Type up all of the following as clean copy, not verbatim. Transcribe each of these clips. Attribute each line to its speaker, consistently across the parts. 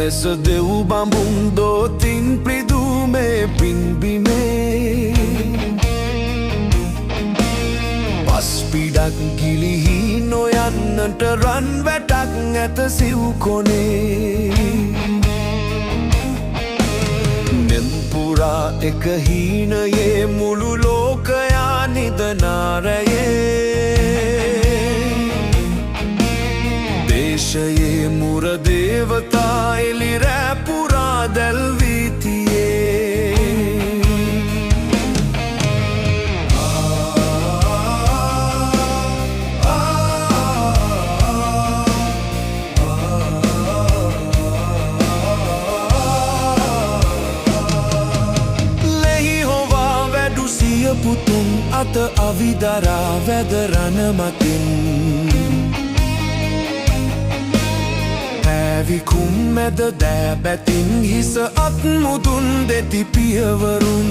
Speaker 1: ලෙස දෙව් බඹුන් දෝතින් පිදුමේ පින්බිමේ පස් පිඩක් ගිලිහි නොයන්නට රන් වැටක් ඇත සිව් කොනේ නෙම්පුරා එක හීනයේ මුළු ලෝකයා නිදනාරයේ දේශයේ මුර දේවතා එලි රැපුරා දැල්වී තියේ ලෙහි හොවා වැඩු සිය පුතුන් අත අවිදරා වැදරන මතින් විකුම් මැද දෑබැතින් හිස අත් මුදුන් දෙති පියවරුන්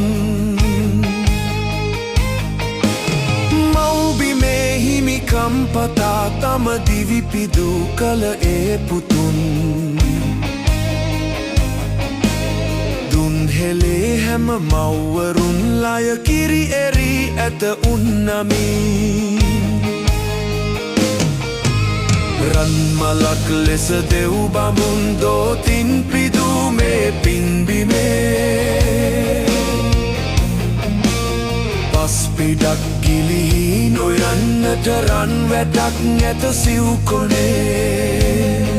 Speaker 1: මව්බිමේ හිමිකම් පතා තම දිවිපිදු කළ ඒ පුතුන් දුන් හෙලේ හැම මව්වරුන් ලය කිරි එරී ඇත උන්නමින් රන්මලක් ලෙස දෙව් බඹුන් දෝතින් පිදුමේ පින්බිමේ පස් පිඩක් ගිලිහි නොයන්නට රන් වැටක් ඇත සිව් කොනේ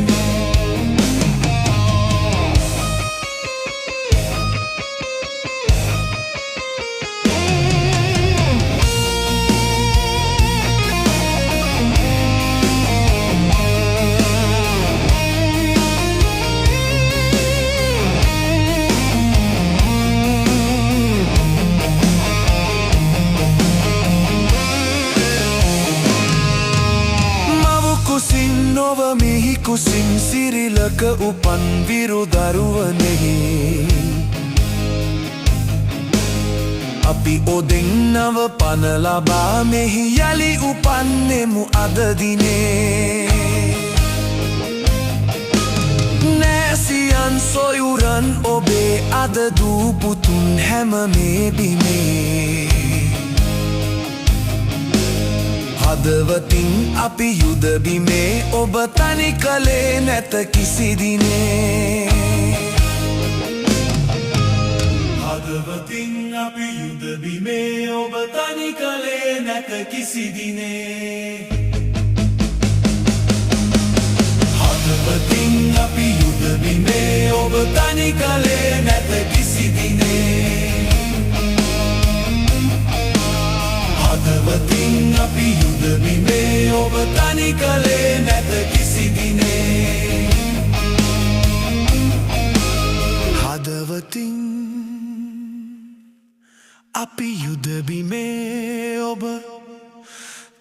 Speaker 1: නොව මිහි කුසින් සිරිලක උපන් විරු දරුවනෙහි අපි ඔදෙන් නව පන ලබා මෙහි යලි උපන්නෙමු අද දිනේ නෑසියන් සොයුරන් ඔබේ අද දූ පුතුන් හැම මේ බිමේ හදවතින් අපි යුද බිමේ ඔබ තනි කලේ නැත කිසි දිනේ හදවතින් අපි යුද බිමේ ඔබ තනි කලේ නැත කිසි දිනේ හදවතින් අපි යුද බිමේ ඔබ තනි කලේ නැත කිසි දිනේ හදවතින් අපි යුද බිමේ ඔබ තනි කලේ නැත කිසි දිනේ හදවතින් අපි යුද බිමේ ඔබ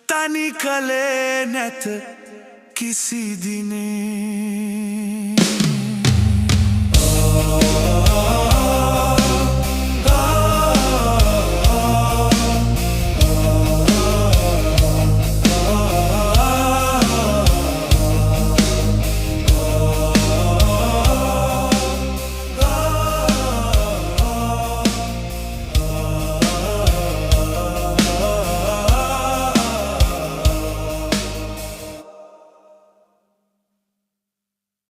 Speaker 1: තනි කලේ නැත කිසි දිනේ